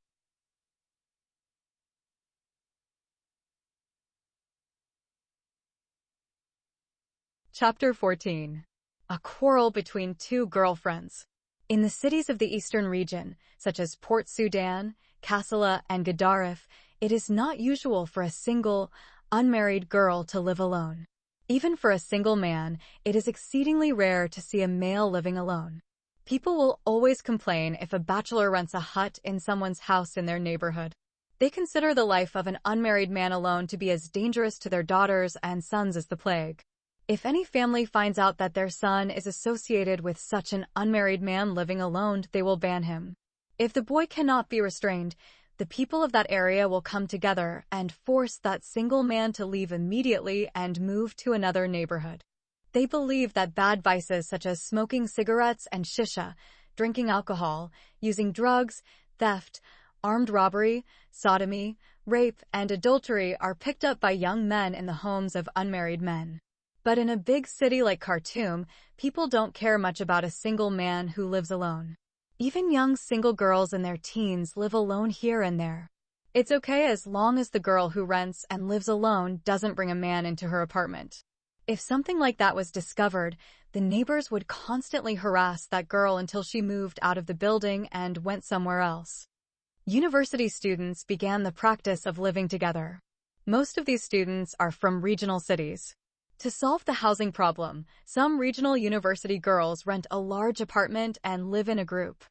Chapter 14. A quarrel between two girlfriends. In the cities of the eastern region, such as Port Sudan, Kassala, and Gaddarif, it is not usual for a single, unmarried girl to live alone. Even for a single man, it is exceedingly rare to see a male living alone. People will always complain if a bachelor rents a hut in someone's house in their neighborhood. They consider the life of an unmarried man alone to be as dangerous to their daughters and sons as the plague. If any family finds out that their son is associated with such an unmarried man living alone, they will ban him. If the boy cannot be restrained, the people of that area will come together and force that single man to leave immediately and move to another neighborhood. They believe that bad vices such as smoking cigarettes and shisha, drinking alcohol, using drugs, theft, armed robbery, sodomy, rape, and adultery are picked up by young men in the homes of unmarried men. But in a big city like Khartoum, people don't care much about a single man who lives alone. Even young single girls in their teens live alone here and there. It's okay as long as the girl who rents and lives alone doesn't bring a man into her apartment. If something like that was discovered, the neighbors would constantly harass that girl until she moved out of the building and went somewhere else. University students began the practice of living together. Most of these students are from regional cities. To solve the housing problem, some regional university girls rent a large apartment and live in a group.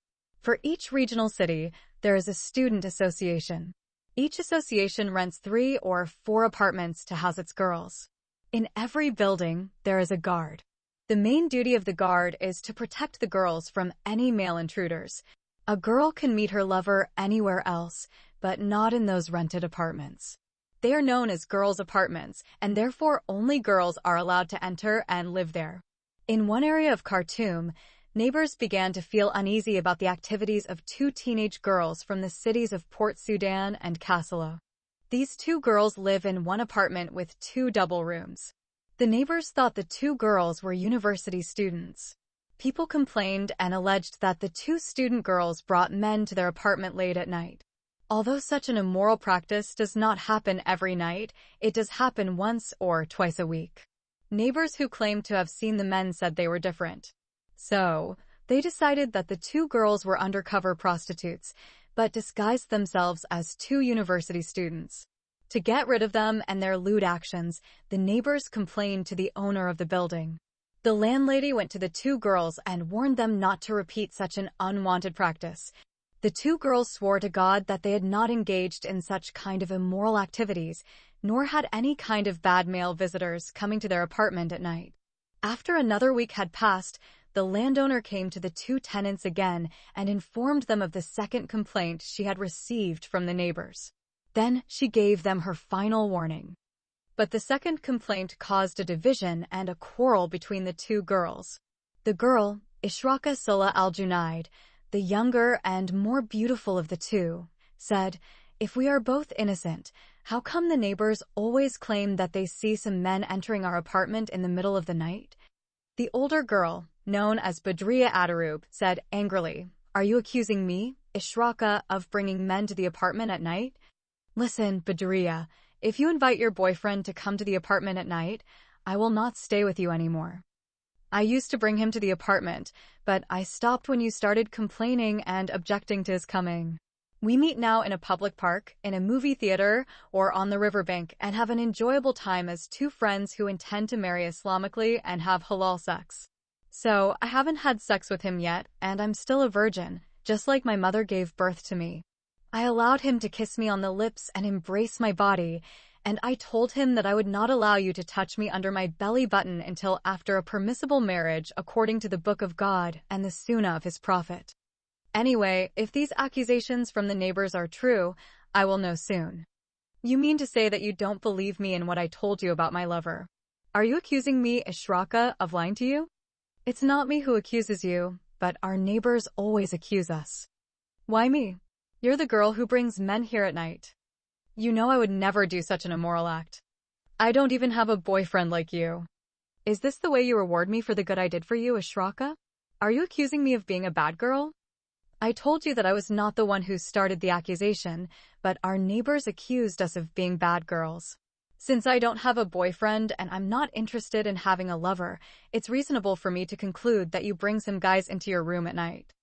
For each regional city, there is a student association. Each association rents 3 or 4 apartments to house its girls. In every building, there is a guard. The main duty of the guard is to protect the girls from any male intruders. A girl can meet her lover anywhere else, but not in those rented apartments. They are known as girls' apartments, and therefore only girls are allowed to enter and live there. In one area of Khartoum, neighbors began to feel uneasy about the activities of 2 teenage girls from the cities of Port Sudan and Kassala. These 2 girls live in one apartment with 2 double rooms. The neighbors thought the 2 girls were university students. People complained and alleged that the 2 student girls brought men to their apartment late at night. Although such an immoral practice does not happen every night, it does happen once or twice a week. Neighbors who claimed to have seen the men said they were different. So, they decided that the 2 girls were undercover prostitutes, but disguised themselves as 2 university students. To get rid of them and their lewd actions, the neighbors complained to the owner of the building. The landlady went to the 2 girls and warned them not to repeat such an unwanted practice. The 2 girls swore to God that they had not engaged in such kind of immoral activities, nor had any kind of bad male visitors coming to their apartment at night. After another week had passed, the landowner came to the 2 tenants again and informed them of the second complaint she had received from the neighbors. Then she gave them her final warning. But the second complaint caused a division and a quarrel between the 2 girls. The girl, Ishraka Sulla al-Junaid, the younger and more beautiful of the 2, said, "If we are both innocent, how come the neighbors always claim that they see some men entering our apartment in the middle of the night?" The older girl, known as Badriya Adarub, said angrily, "Are you accusing me, Ishraka, of bringing men to the apartment at night? Listen, Badriya, if you invite your boyfriend to come to the apartment at night, I will not stay with you anymore. I used to bring him to the apartment, but I stopped when you started complaining and objecting to his coming. We meet now in a public park, in a movie theater, or on the riverbank and have an enjoyable time as 2 friends who intend to marry Islamically and have halal sex. So, I haven't had sex with him yet, and I'm still a virgin, just like my mother gave birth to me. I allowed him to kiss me on the lips and embrace my body, and I told him that I would not allow you to touch me under my belly button until after a permissible marriage according to the Book of God and the Sunnah of his Prophet. Anyway, if these accusations from the neighbors are true, I will know soon." "You mean to say that you don't believe me in what I told you about my lover? Are you accusing me, Ishraka, of lying to you?" "It's not me who accuses you, but our neighbors always accuse us." "Why me? You're the girl who brings men here at night. You know I would never do such an immoral act. I don't even have a boyfriend like you. Is this the way you reward me for the good I did for you, Ishraka? Are you accusing me of being a bad girl?" "I told you that I was not the one who started the accusation, but our neighbors accused us of being bad girls." Since I don't have a boyfriend and I'm not interested in having a lover, it's reasonable for me to conclude that you bring some guys into your room at night.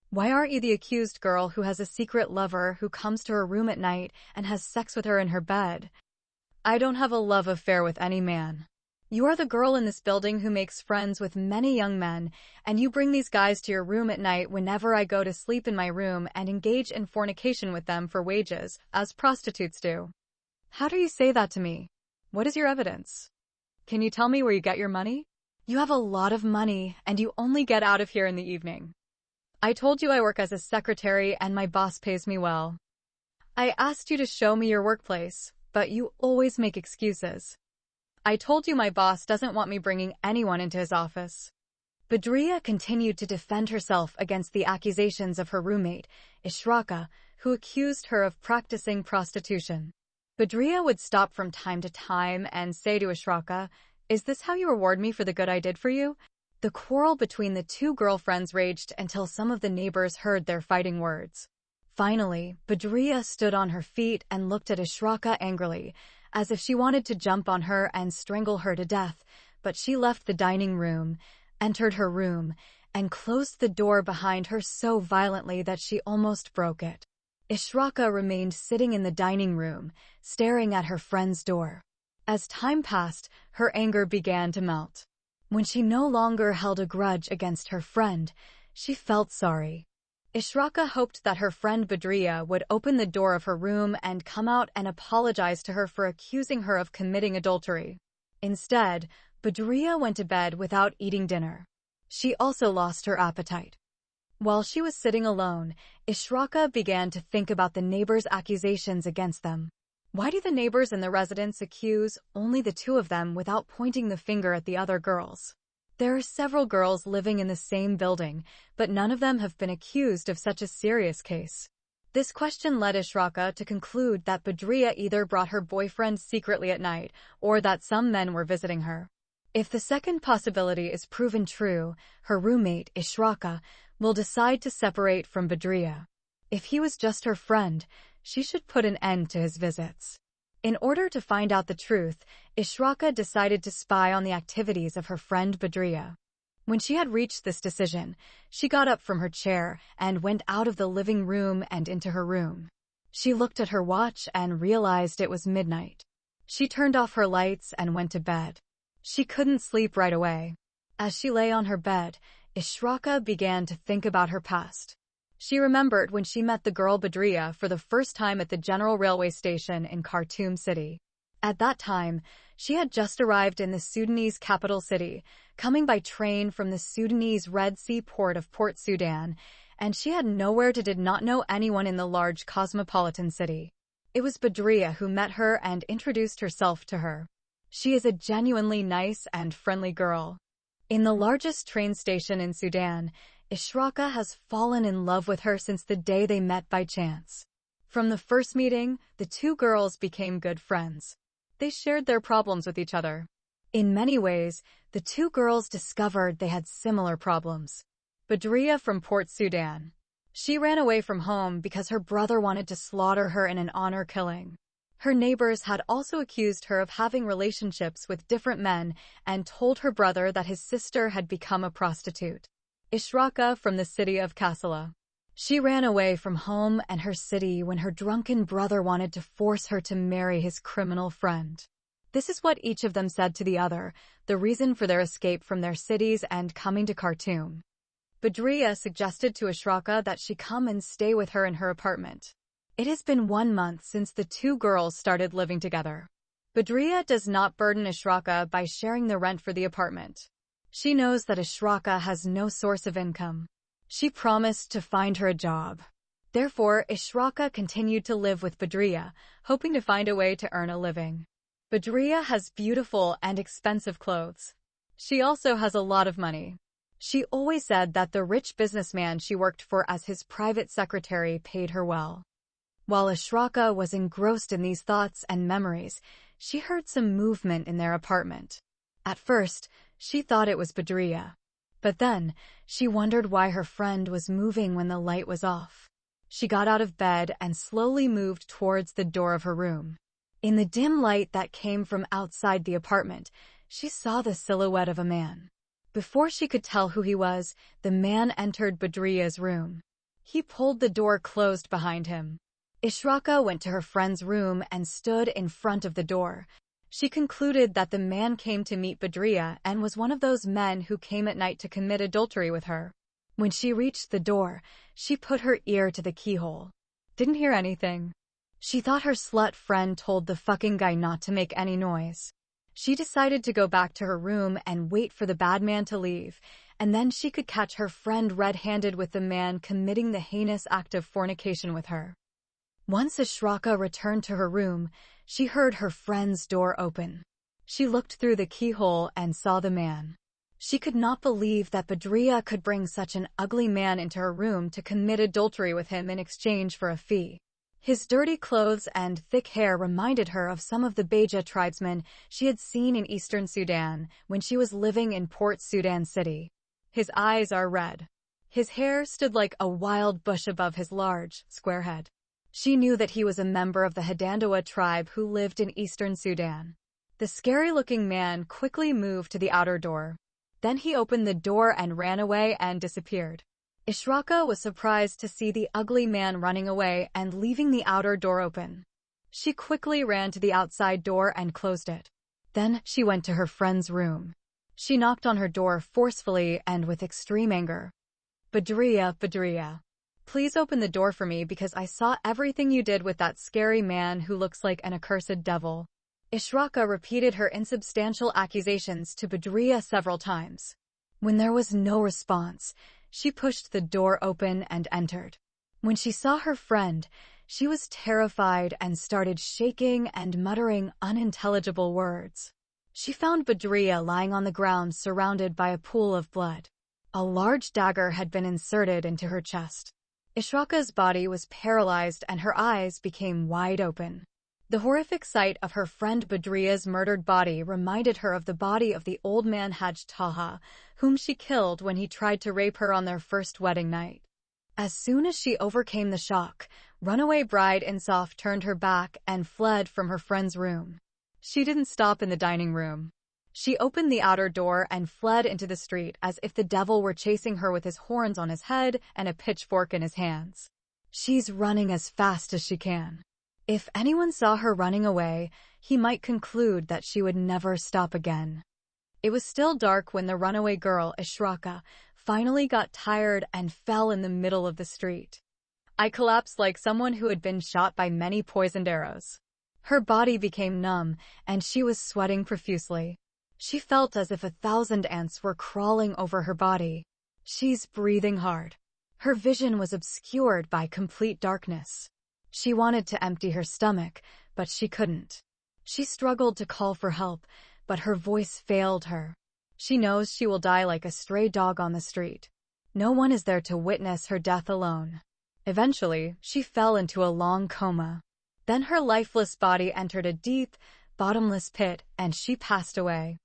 Why aren't you the accused girl who has a secret lover who comes to her room at night and has sex with her in her bed? I don't have a love affair with any man. You are the girl in this building who makes friends with many young men, and you bring these guys to your room at night whenever I go to sleep in my room and engage in fornication with them for wages, as prostitutes do. How do you say that to me? What is your evidence? Can you tell me where you get your money? You have a lot of money, and you only get out of here in the evening. I told you I work as a secretary and my boss pays me well. I asked you to show me your workplace, but you always make excuses. I told you my boss doesn't want me bringing anyone into his office. Badriya continued to defend herself against the accusations of her roommate, Ishraka, who accused her of practicing prostitution. Badriya would stop from time to time and say to Ishraka, "Is this how you reward me for the good I did for you?" The quarrel between the two girlfriends raged until some of the neighbors heard their fighting words. Finally, Badriya stood on her feet and looked at Ishraka angrily, as if she wanted to jump on her and strangle her to death, but she left the dining room, entered her room, and closed the door behind her so violently that she almost broke it. Ishraka remained sitting in the dining room, staring at her friend's door. As time passed, her anger began to melt. When she no longer held a grudge against her friend, she felt sorry. Ishraka hoped that her friend Badriya would open the door of her room and come out and apologize to her for accusing her of committing adultery. Instead, Badriya went to bed without eating dinner. She also lost her appetite. While she was sitting alone, Ishraka began to think about the neighbors' accusations against them. Why do the neighbors in the residence accuse only the two of them without pointing the finger at the other girls? There are several girls living in the same building, but none of them have been accused of such a serious case. This question led Ishraka to conclude that Badriya either brought her boyfriend secretly at night or that some men were visiting her. If the second possibility is proven true, her roommate, Ishraka, will decide to separate from Badriya. If he was just her friend, she should put an end to his visits. In order to find out the truth, Ishraka decided to spy on the activities of her friend Badriya. When she had reached this decision, she got up from her chair and went out of the living room and into her room. She looked at her watch and realized it was midnight. She turned off her lights and went to bed. She couldn't sleep right away. As she lay on her bed, Ishraka began to think about her past. She remembered when she met the girl Badriya for the first time at the General Railway Station in Khartoum City. At that time, she had just arrived in the Sudanese capital city, coming by train from the Sudanese Red Sea port of Port Sudan, and she had nowhere to did not know anyone in the large cosmopolitan city. It was Badriya who met her and introduced herself to her. She is a genuinely nice and friendly girl. In the largest train station in Sudan, Ishraka has fallen in love with her since the day they met by chance. From the first meeting, the two girls became good friends. They shared their problems with each other. In many ways, the two girls discovered they had similar problems. Badriya from Port Sudan. She ran away from home because her brother wanted to slaughter her in an honor killing. Her neighbors had also accused her of having relationships with different men and told her brother that his sister had become a prostitute. Ishraka from the city of Kassala. She ran away from home and her city when her drunken brother wanted to force her to marry his criminal friend. This is what each of them said to the other, the reason for their escape from their cities and coming to Khartoum. Badriya suggested to Ishraka that she come and stay with her in her apartment. It has been 1 month since the two girls started living together. Badriya does not burden Ishraka by sharing the rent for the apartment. She knows that Ishraka has no source of income. She promised to find her a job. Therefore, Ishraka continued to live with Badriya, hoping to find a way to earn a living. Badriya has beautiful and expensive clothes. She also has a lot of money. She always said that the rich businessman she worked for as his private secretary paid her well. While Ishraka was engrossed in these thoughts and memories, she heard some movement in their apartment. At first, she thought it was Badriya. But then, she wondered why her friend was moving when the light was off. She got out of bed and slowly moved towards the door of her room. In the dim light that came from outside the apartment, she saw the silhouette of a man. Before she could tell who he was, the man entered Badriya's room. He pulled the door closed behind him. Ishraka went to her friend's room and stood in front of the door. She concluded that the man came to meet Badriya and was one of those men who came at night to commit adultery with her. When she reached the door, she put her ear to the keyhole. Didn't hear anything. She thought her slut friend told the fucking guy not to make any noise. She decided to go back to her room and wait for the bad man to leave, and then she could catch her friend red-handed with the man committing the heinous act of fornication with her. Once Ishraka returned to her room, she heard her friend's door open. She looked through the keyhole and saw the man. She could not believe that Badriya could bring such an ugly man into her room to commit adultery with him in exchange for a fee. His dirty clothes and thick hair reminded her of some of the Beja tribesmen she had seen in eastern Sudan when she was living in Port Sudan City. His eyes are red. His hair stood like a wild bush above his large, square head. She knew that he was a member of the Hadandawa tribe who lived in eastern Sudan. The scary-looking man quickly moved to the outer door. Then he opened the door and ran away and disappeared. Ishraka was surprised to see the ugly man running away and leaving the outer door open. She quickly ran to the outside door and closed it. Then she went to her friend's room. She knocked on her door forcefully and with extreme anger. Badriya, Badriya, please open the door for me because I saw everything you did with that scary man who looks like an accursed devil. Ishraka repeated her insubstantial accusations to Badriya several times. When there was no response, she pushed the door open and entered. When she saw her friend, she was terrified and started shaking and muttering unintelligible words. She found Badriya lying on the ground surrounded by a pool of blood. A large dagger had been inserted into her chest. Ishraka's body was paralyzed and her eyes became wide open. The horrific sight of her friend Badriya's murdered body reminded her of the body of the old man Haj Taha, whom she killed when he tried to rape her on their first wedding night. As soon as she overcame the shock, runaway bride Insaf turned her back and fled from her friend's room. She didn't stop in the dining room. She opened the outer door and fled into the street as if the devil were chasing her with his horns on his head and a pitchfork in his hands. She's running as fast as she can. If anyone saw her running away, he might conclude that she would never stop again. It was still dark when the runaway girl, Ishraka, finally got tired and fell in the middle of the street. I collapsed like someone who had been shot by many poisoned arrows. Her body became numb, and she was sweating profusely. She felt as if 1,000 ants were crawling over her body. She's breathing hard. Her vision was obscured by complete darkness. She wanted to empty her stomach, but she couldn't. She struggled to call for help, but her voice failed her. She knows she will die like a stray dog on the street. No one is there to witness her death alone. Eventually, she fell into a long coma. Then her lifeless body entered a deep, bottomless pit, and she passed away.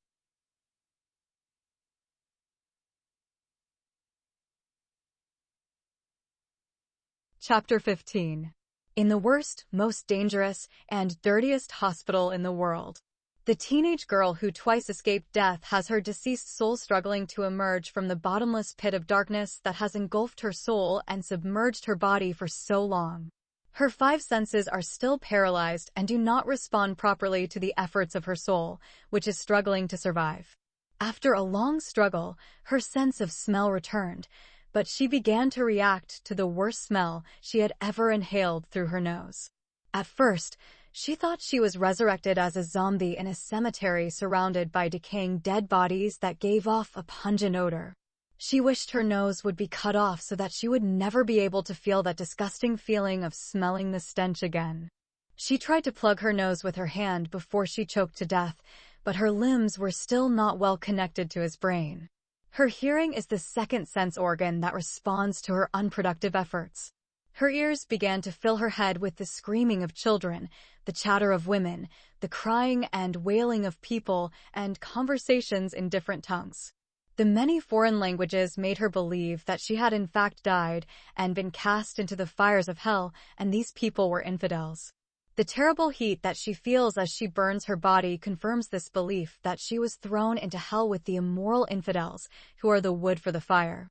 Chapter 15. In the worst, most dangerous, and dirtiest hospital in the world. The teenage girl who twice escaped death has her deceased soul struggling to emerge from the bottomless pit of darkness that has engulfed her soul and submerged her body for so long. Her 5 senses are still paralyzed and do not respond properly to the efforts of her soul, which is struggling to survive. After a long struggle, her sense of smell returned, but she began to react to the worst smell she had ever inhaled through her nose. At first, she thought she was resurrected as a zombie in a cemetery surrounded by decaying dead bodies that gave off a pungent odor. She wished her nose would be cut off so that she would never be able to feel that disgusting feeling of smelling the stench again. She tried to plug her nose with her hand before she choked to death, but her limbs were still not well connected to his brain. Her hearing is the second sense organ that responds to her unproductive efforts. Her ears began to fill her head with the screaming of children, the chatter of women, the crying and wailing of people, and conversations in different tongues. The many foreign languages made her believe that she had in fact died and been cast into the fires of hell, and these people were infidels. The terrible heat that she feels as she burns her body confirms this belief that she was thrown into hell with the immoral infidels, who are the wood for the fire.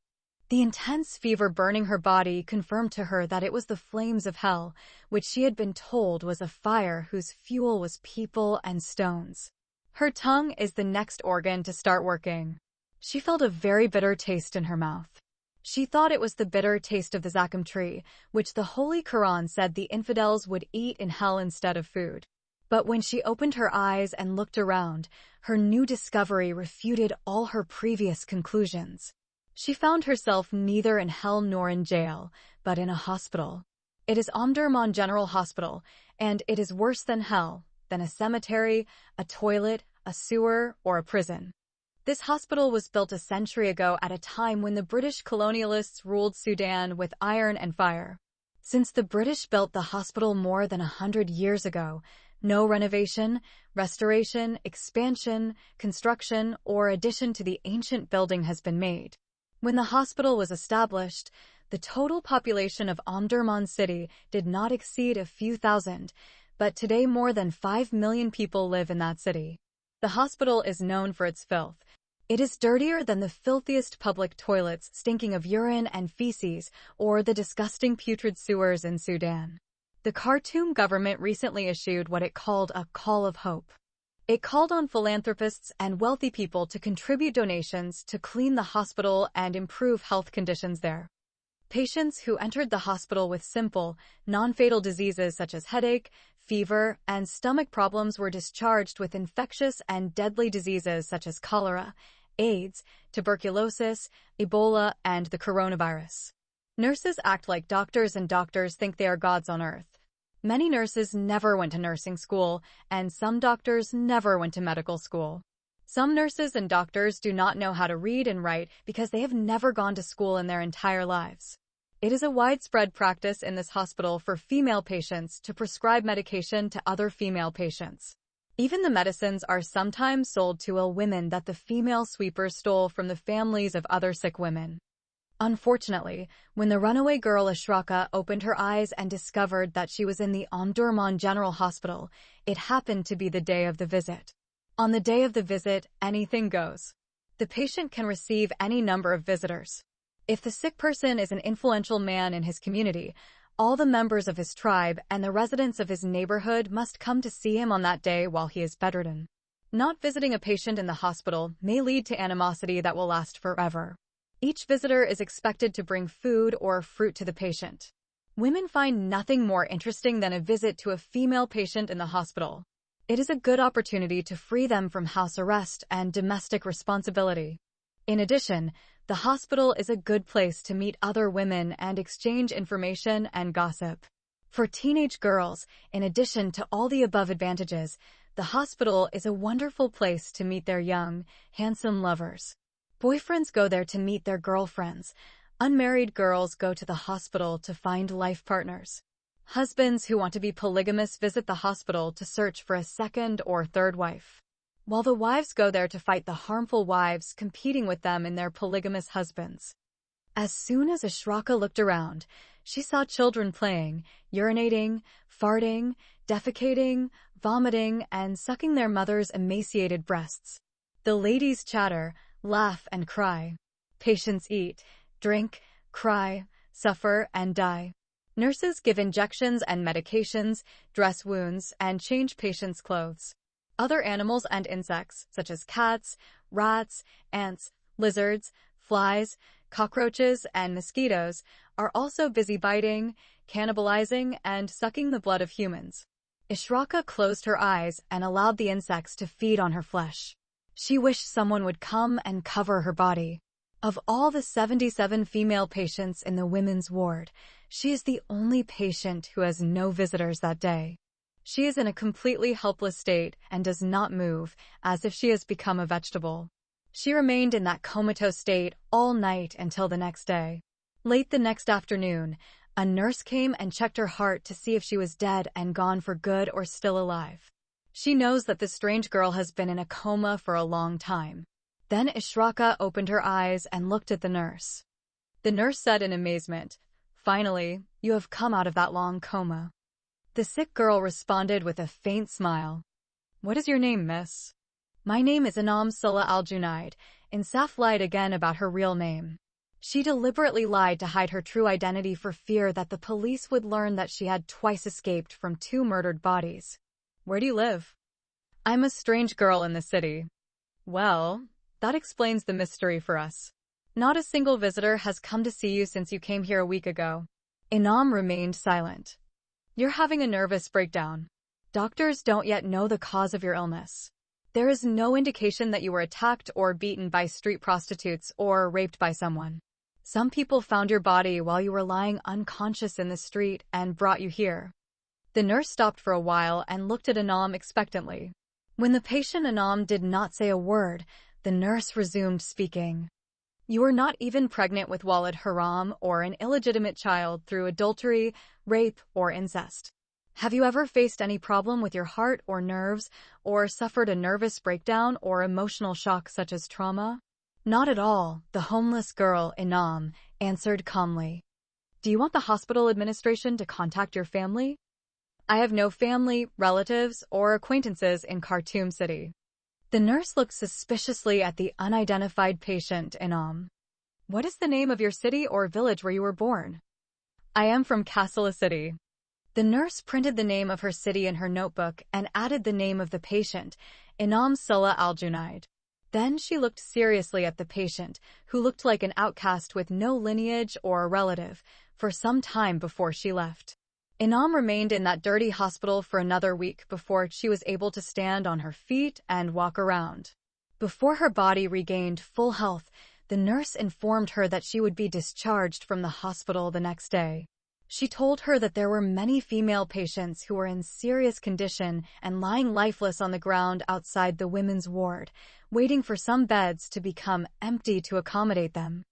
The intense fever burning her body confirmed to her that it was the flames of hell, which she had been told was a fire whose fuel was people and stones. Her tongue is the next organ to start working. She felt a very bitter taste in her mouth. She thought it was the bitter taste of the zakum tree, which the Holy Quran said the infidels would eat in hell instead of food. But when she opened her eyes and looked around, her new discovery refuted all her previous conclusions. She found herself neither in hell nor in jail, but in a hospital. It is Omdurman General Hospital, and it is worse than hell, than a cemetery, a toilet, a sewer, or a prison. This hospital was built a century ago at a time when the British colonialists ruled Sudan with iron and fire. Since the British built the hospital more than 100 years ago, no renovation, restoration, expansion, construction, or addition to the ancient building has been made. When the hospital was established, the total population of Omdurman city did not exceed a few thousand, but today more than 5 million people live in that city. The hospital is known for its filth. It is dirtier than the filthiest public toilets stinking of urine and feces or the disgusting putrid sewers in Sudan. The Khartoum government recently issued what it called a call of hope. It called on philanthropists and wealthy people to contribute donations to clean the hospital and improve health conditions there. Patients who entered the hospital with simple, non-fatal diseases such as headache, fever, and stomach problems were discharged with infectious and deadly diseases such as cholera, AIDS, tuberculosis, Ebola, and the coronavirus. Nurses act like doctors and doctors think they are gods on earth. Many nurses never went to nursing school, and some doctors never went to medical school. Some nurses and doctors do not know how to read and write because they have never gone to school in their entire lives. It is a widespread practice in this hospital for female patients to prescribe medication to other female patients. Even the medicines are sometimes sold to ill women that the female sweepers stole from the families of other sick women. Unfortunately, when the runaway girl Ashraka opened her eyes and discovered that she was in the Omdurman General Hospital, it happened to be the day of the visit. On the day of the visit, anything goes. The patient can receive any number of visitors. If the sick person is an influential man in his community, all the members of his tribe and the residents of his neighborhood must come to see him on that day while he is bedridden. Not visiting a patient in the hospital may lead to animosity that will last forever. Each visitor is expected to bring food or fruit to the patient. Women find nothing more interesting than a visit to a female patient in the hospital. It is a good opportunity to free them from house arrest and domestic responsibility. In addition, the hospital is a good place to meet other women and exchange information and gossip. For teenage girls, in addition to all the above advantages, the hospital is a wonderful place to meet their young, handsome lovers. Boyfriends go there to meet their girlfriends. Unmarried girls go to the hospital to find life partners. Husbands who want to be polygamous visit the hospital to search for a second or third wife, while the wives go there to fight the harmful wives competing with them in their polygamous husbands. As soon as Ashraka looked around, she saw children playing, urinating, farting, defecating, vomiting, and sucking their mothers' emaciated breasts. The ladies chatter, laugh, and cry. Patients eat, drink, cry, suffer, and die. Nurses give injections and medications, dress wounds, and change patients' clothes. Other animals and insects, such as cats, rats, ants, lizards, flies, cockroaches, and mosquitoes, are also busy biting, cannibalizing, and sucking the blood of humans. Ashraka closed her eyes and allowed the insects to feed on her flesh. She wished someone would come and cover her body. Of all the 77 female patients in the women's ward, she is the only patient who has no visitors that day. She is in a completely helpless state and does not move, as if she has become a vegetable. She remained in that comatose state all night until the next day. Late the next afternoon, a nurse came and checked her heart to see if she was dead and gone for good or still alive. She knows that the strange girl has been in a coma for a long time. Then Ashraka opened her eyes and looked at the nurse. The nurse said in amazement, "Finally, you have come out of that long coma." The sick girl responded with a faint smile. What is your name, miss? My name is Anam Sulla al-Junaid. Insaf lied again about her real name. She deliberately lied to hide her true identity for fear that the police would learn that she had twice escaped from 2 murdered bodies. Where do you live? I'm a strange girl in the city. Well, that explains the mystery for us. Not a single visitor has come to see you since you came here a week ago. Inam remained silent. You're having a nervous breakdown. Doctors don't yet know the cause of your illness. There is no indication that you were attacked or beaten by street prostitutes or raped by someone. Some people found your body while you were lying unconscious in the street and brought you here. The nurse stopped for a while and looked at Anam expectantly. When the patient Anam did not say a word, the nurse resumed speaking. You are not even pregnant with Walid Haram or an illegitimate child through adultery, rape, or incest. Have you ever faced any problem with your heart or nerves, or suffered a nervous breakdown or emotional shock such as trauma? Not at all, the homeless girl, Inam, answered calmly. Do you want the hospital administration to contact your family? I have no family, relatives, or acquaintances in Khartoum City. The nurse looked suspiciously at the unidentified patient, Inam. What is the name of your city or village where you were born? I am from Kassala City. The nurse printed the name of her city in her notebook and added the name of the patient, Inam Sulla al-Junaid. Then she looked seriously at the patient, who looked like an outcast with no lineage or a relative, for some time before she left. Inam remained in that dirty hospital for another week before she was able to stand on her feet and walk around. Before her body regained full health, the nurse informed her that she would be discharged from the hospital the next day. She told her that there were many female patients who were in serious condition and lying lifeless on the ground outside the women's ward, waiting for some beds to become empty to accommodate them.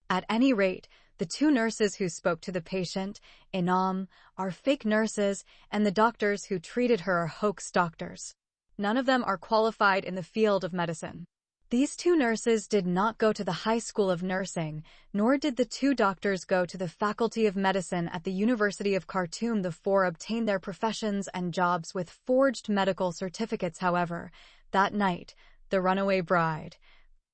At any rate, the 2 nurses who spoke to the patient, Inam, are fake nurses, and the doctors who treated her are hoax doctors. None of them are qualified in the field of medicine. These 2 nurses did not go to the High School of Nursing, nor did the 2 doctors go to the Faculty of Medicine at the University of Khartoum. The 4 obtained their professions and jobs with forged medical certificates. However, that night, the runaway bride,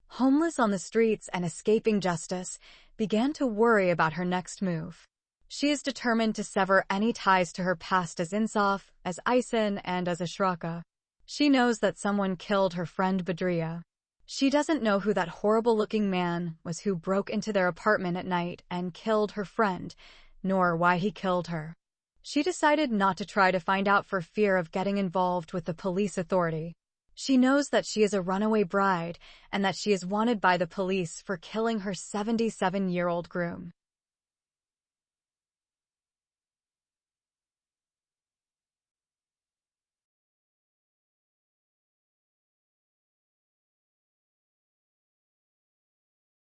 homeless on the streets and escaping justice, began to worry about her next move. She is determined to sever any ties to her past as Insaf, as Aysen, and as Ashraka. She knows that someone killed her friend Badriya. She doesn't know who that horrible-looking man was who broke into their apartment at night and killed her friend, nor why he killed her. She decided not to try to find out for fear of getting involved with the police authority. She knows that she is a runaway bride and that she is wanted by the police for killing her 77-year-old groom.